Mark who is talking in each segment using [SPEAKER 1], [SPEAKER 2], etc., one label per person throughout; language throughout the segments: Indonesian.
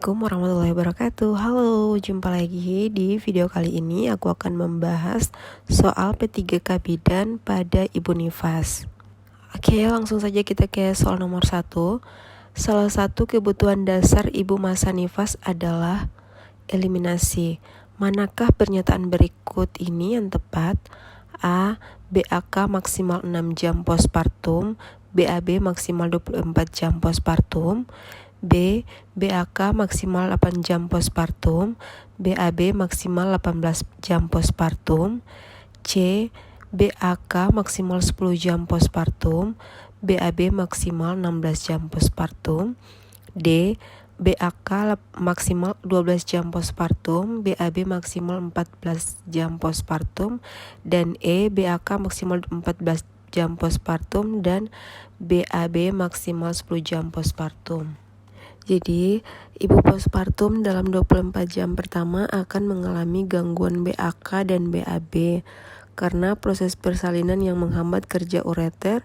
[SPEAKER 1] Assalamualaikum warahmatullahi wabarakatuh. Halo, jumpa lagi. Di video kali ini aku akan membahas soal P3K Bidan pada Ibu Nifas. Oke, langsung saja kita ke soal nomor 1. Salah satu kebutuhan dasar ibu masa nifas adalah eliminasi. Manakah pernyataan berikut ini yang tepat? A. BAK maksimal 6 jam postpartum, BAB maksimal 24 jam postpartum. B. BAK maksimal 8 jam postpartum, BAB maksimal 18 jam postpartum. C. BAK maksimal 10 jam postpartum, BAB maksimal 16 jam postpartum. D. BAK maksimal 12 jam postpartum, BAB maksimal 14 jam postpartum. Dan E. BAK maksimal 14 jam postpartum dan BAB maksimal 10 jam postpartum. Jadi, ibu postpartum dalam 24 jam pertama akan mengalami gangguan BAK dan BAB karena proses persalinan yang menghambat kerja ureter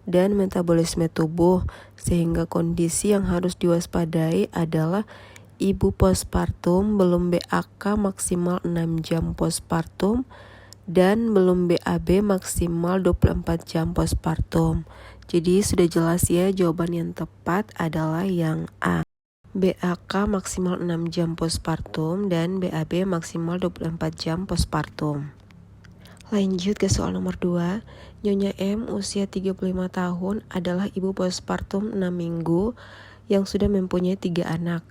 [SPEAKER 1] dan metabolisme tubuh, sehingga kondisi yang harus diwaspadai adalah ibu postpartum belum BAK maksimal 6 jam postpartum dan belum BAB maksimal 24 jam postpartum. Jadi sudah jelas ya, jawaban yang tepat adalah yang A. BAK maksimal 6 jam postpartum dan BAB maksimal 24 jam postpartum. Lanjut ke soal nomor 2. Nyonya M usia 35 tahun adalah ibu postpartum 6 minggu yang sudah mempunyai 3 anak.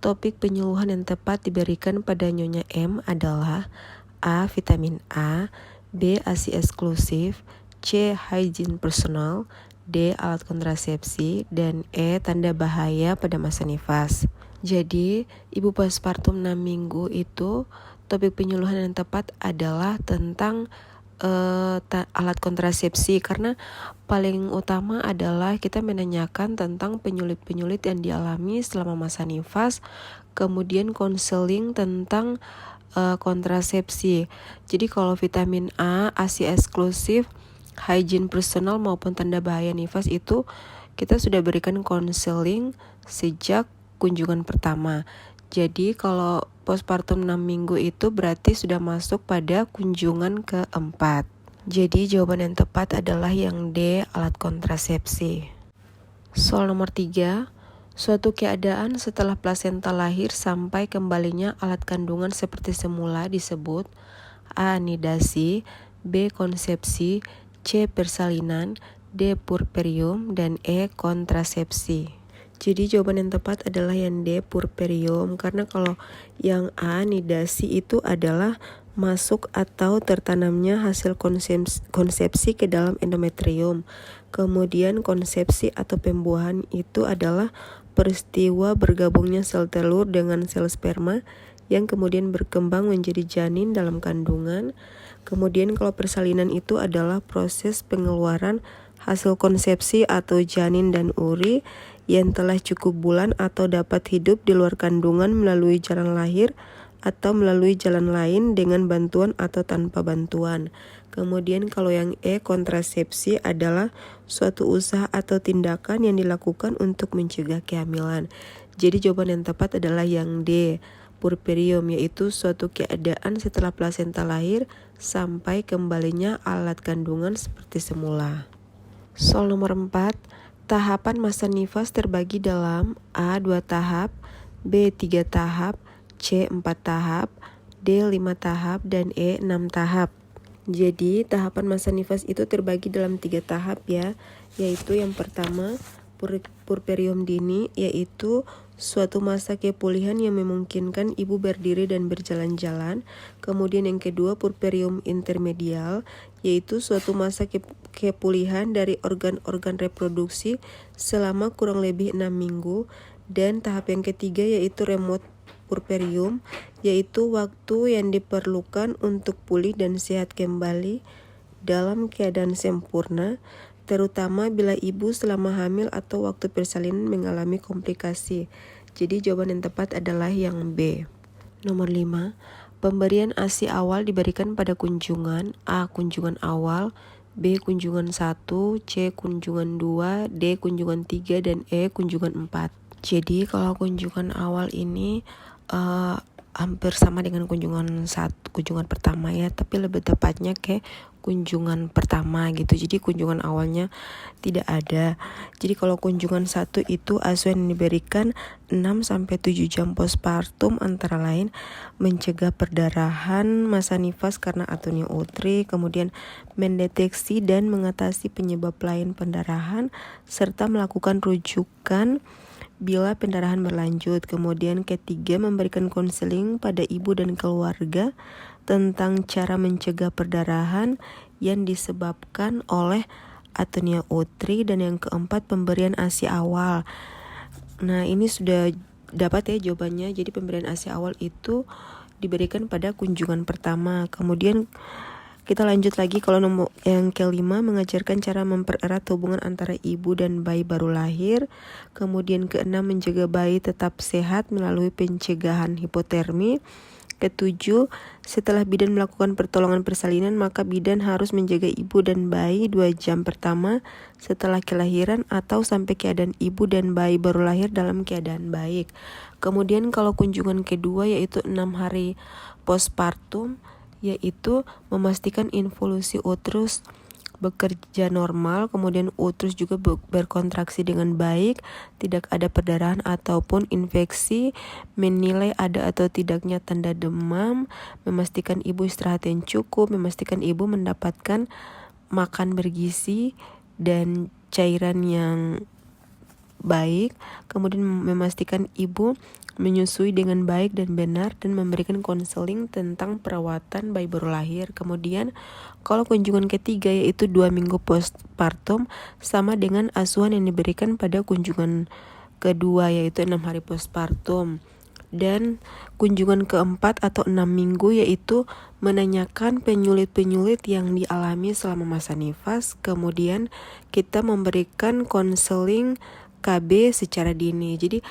[SPEAKER 1] Topik penyuluhan yang tepat diberikan pada Nyonya M adalah A. Vitamin A, B. ASI eksklusif, C. Hygiene personal, D. Alat kontrasepsi, dan E. Tanda bahaya pada masa nifas. Jadi, ibu postpartum 6 minggu itu topik penyuluhan yang tepat adalah tentang alat kontrasepsi, karena paling utama adalah kita menanyakan tentang penyulit-penyulit yang dialami selama masa nifas, kemudian konseling tentang kontrasepsi. Jadi kalau vitamin A, ASI eksklusif, hygiene personal maupun tanda bahaya nifas itu kita sudah berikan konseling sejak kunjungan pertama. Jadi kalau postpartum 6 minggu itu berarti sudah masuk pada kunjungan keempat. Jadi jawaban yang tepat adalah yang D, alat kontrasepsi. Soal nomor 3. Suatu keadaan setelah plasenta lahir sampai kembalinya alat kandungan seperti semula disebut A. Nidasi, B. Konsepsi, C. Persalinan, D. Puerperium, dan E. Kontrasepsi. Jadi jawaban yang tepat adalah yang D. Puerperium, karena kalau yang A. Nidasi itu adalah masuk atau tertanamnya hasil konsepsi ke dalam endometrium. Kemudian konsepsi atau pembuahan itu adalah peristiwa bergabungnya sel telur dengan sel sperma yang kemudian berkembang menjadi janin dalam kandungan. Kemudian kalau persalinan itu adalah proses pengeluaran hasil konsepsi atau janin dan uri yang telah cukup bulan atau dapat hidup di luar kandungan melalui jalan lahir atau melalui jalan lain dengan bantuan atau tanpa bantuan. Kemudian kalau yang E, kontrasepsi adalah suatu usaha atau tindakan yang dilakukan untuk mencegah kehamilan. Jadi jawaban yang tepat adalah yang D, puerperium, yaitu suatu keadaan setelah plasenta lahir sampai kembalinya alat kandungan seperti semula. Soal nomor 4. Tahapan masa nifas terbagi dalam A. 2 tahap, B. 3 tahap, C. 4 tahap, D. 5 tahap, dan E. 6 tahap. Jadi tahapan masa nifas itu terbagi dalam 3 tahap ya, yaitu yang pertama puerperium dini, yaitu suatu masa kepulihan yang memungkinkan ibu berdiri dan berjalan-jalan. Kemudian yang kedua puerperium intermedial, yaitu suatu masa kepulihan dari organ-organ reproduksi selama kurang lebih 6 minggu. Dan tahap yang ketiga yaitu remote puerperium, yaitu waktu yang diperlukan untuk pulih dan sehat kembali dalam keadaan sempurna, terutama bila ibu selama hamil atau waktu persalinan mengalami komplikasi. Jadi jawaban yang tepat adalah yang B. Nomor 5. Pemberian ASI awal diberikan pada kunjungan A. Kunjungan awal, B. Kunjungan 1, C. Kunjungan 2, D. Kunjungan 3, dan E. Kunjungan 4. Jadi kalau kunjungan awal ini hampir sama dengan kunjungan pertama ya, tapi lebih tepatnya kayak kunjungan pertama gitu. Jadi kunjungan awalnya tidak ada. Jadi kalau kunjungan 1 itu asuhan yang diberikan 6-7 jam postpartum, antara lain mencegah perdarahan, masa nifas karena atonia-utri, kemudian mendeteksi dan mengatasi penyebab lain pendarahan, serta melakukan rujukan bila pendarahan berlanjut. Kemudian ketiga, memberikan konseling pada ibu dan keluarga tentang cara mencegah perdarahan yang disebabkan oleh atonia utri. Dan yang keempat, pemberian ASI awal. Nah, ini sudah dapat ya jawabannya. Jadi pemberian ASI awal itu diberikan pada kunjungan pertama. Kemudian kita lanjut lagi, kalau nomor yang kelima, mengajarkan cara mempererat hubungan antara ibu dan bayi baru lahir. Kemudian keenam, menjaga bayi tetap sehat melalui pencegahan hipotermi. Ketujuh, setelah bidan melakukan pertolongan persalinan, maka bidan harus menjaga ibu dan bayi 2 jam pertama setelah kelahiran atau sampai keadaan ibu dan bayi baru lahir dalam keadaan baik. Kemudian kalau kunjungan kedua yaitu 6 hari postpartum, yaitu memastikan involusi uterus bekerja normal, kemudian uterus juga berkontraksi dengan baik, tidak ada perdarahan ataupun infeksi, menilai ada atau tidaknya tanda demam, memastikan ibu istirahat yang cukup, memastikan ibu mendapatkan makan bergizi dan cairan yang baik, kemudian memastikan ibu menyusui dengan baik dan benar, dan memberikan konseling tentang perawatan bayi baru lahir. Kemudian kalau kunjungan ketiga yaitu 2 minggu postpartum, sama dengan asuhan yang diberikan pada kunjungan kedua yaitu 6 hari postpartum. Dan kunjungan keempat atau 6 minggu yaitu menanyakan penyulit-penyulit yang dialami selama masa nifas. Kemudian kita memberikan konseling KB secara dini. Jadi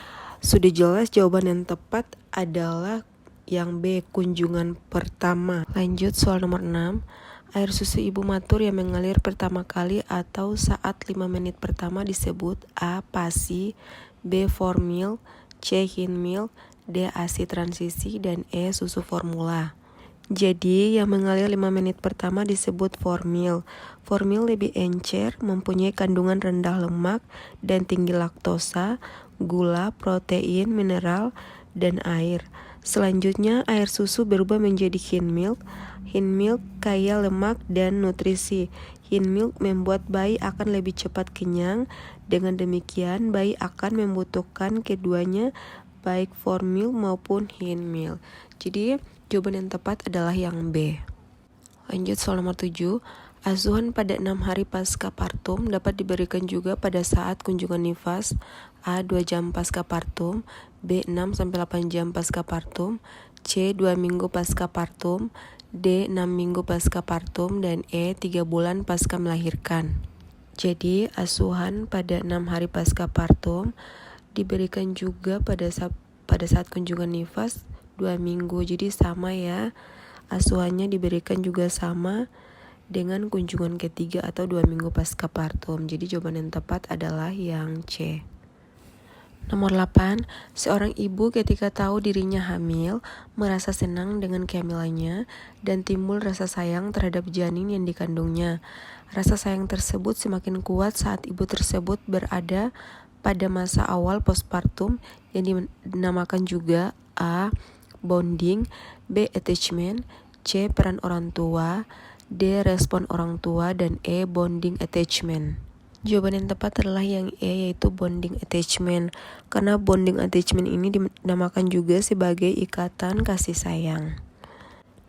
[SPEAKER 1] sudah jelas jawaban yang tepat adalah yang B, kunjungan pertama. Lanjut soal nomor 6. Air susu ibu matur yang mengalir pertama kali atau saat 5 menit pertama disebut A. PASI, B. formil, C. hinmil, D. ASI transisi, dan E. susu formula. Jadi yang mengalir 5 menit pertama disebut formil. Formil lebih encer, mempunyai kandungan rendah lemak dan tinggi laktosa, gula, protein, mineral, dan air. Selanjutnya air susu berubah menjadi hin milk. Hin milk kaya lemak dan nutrisi. Hin milk membuat bayi akan lebih cepat kenyang. Dengan demikian bayi akan membutuhkan keduanya, baik formil maupun hin milk. Jadi jawaban yang tepat adalah yang B. Lanjut soal nomor 7. Asuhan pada 6 hari pasca partum dapat diberikan juga pada saat kunjungan nifas. A. 2 jam pasca partum, B. 6-8 jam pasca partum, C. 2 minggu pasca partum, D. 6 minggu pasca partum, dan E. 3 bulan pasca melahirkan. Jadi asuhan pada 6 hari pasca partum diberikan juga pada saat kunjungan nifas 2 minggu. Jadi sama ya, asuhannya diberikan juga sama dengan kunjungan ketiga atau 2 minggu pasca partum. Jadi jawaban yang tepat adalah yang C. Nomor 8. Seorang ibu ketika tahu dirinya hamil merasa senang dengan kehamilannya dan timbul rasa sayang terhadap janin yang dikandungnya. Rasa sayang tersebut semakin kuat saat ibu tersebut berada pada masa awal postpartum yang dinamakan juga A. bonding, B. attachment, C. peran orang tua, D. respon orang tua, dan E. bonding attachment. Jawaban yang tepat adalah yang E, yaitu bonding attachment. Karena bonding attachment ini dinamakan juga sebagai ikatan kasih sayang.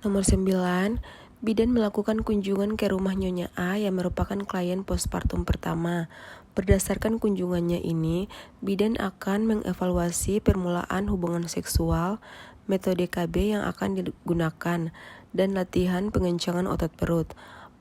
[SPEAKER 1] Nomor 9. Bidan melakukan kunjungan ke rumah Nyonya A yang merupakan klien postpartum pertama. Berdasarkan kunjungannya ini, bidan akan mengevaluasi permulaan hubungan seksual, metode KB yang akan digunakan, dan latihan pengencangan otot perut.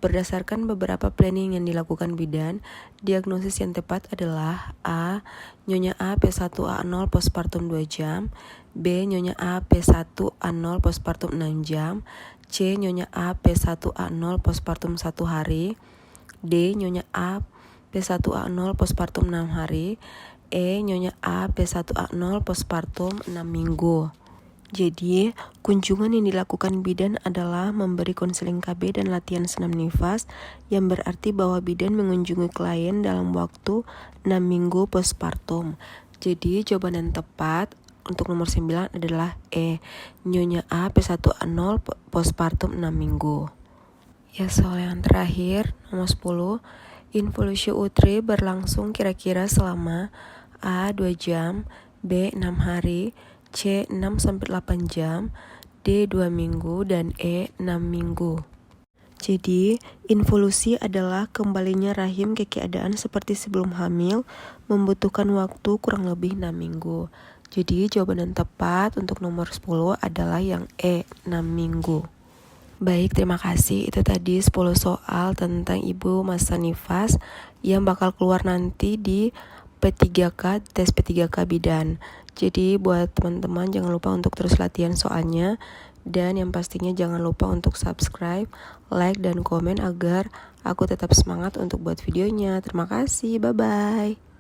[SPEAKER 1] Berdasarkan beberapa planning yang dilakukan bidan, diagnosis yang tepat adalah A. Nyonya A P1A0 postpartum 2 jam, B. Nyonya A P1A0 postpartum 6 jam, C. Nyonya A P1A0 postpartum 1 hari, D. Nyonya A P1A0 postpartum 6 hari, E. Nyonya A P1A0 postpartum 6 minggu. Jadi, kunjungan yang dilakukan bidan adalah memberi konseling KB dan latihan senam nifas, yang berarti bahwa bidan mengunjungi klien dalam waktu 6 minggu postpartum. Jadi, jawaban yang tepat untuk nomor 9 adalah E. Nyonya A P1A0 postpartum 6 minggu. Ya, soal yang terakhir, nomor 10. Involusi uteri berlangsung kira-kira selama A. 2 jam, B. 6 hari, C. 6-8 jam, D. 2 minggu, dan E. 6 minggu. Jadi, involusi adalah kembalinya rahim ke keadaan seperti sebelum hamil, membutuhkan waktu kurang lebih 6 minggu. Jadi, jawaban yang tepat untuk nomor 10 adalah yang E. 6 minggu. Baik, terima kasih. Itu tadi 10 soal tentang ibu masa nifas yang bakal keluar nanti di P3K, tes P3K bidan. Jadi buat teman-teman jangan lupa untuk terus latihan soalnya. Dan yang pastinya jangan lupa untuk subscribe, like, dan komen agar aku tetap semangat untuk buat videonya. Terima kasih, bye-bye.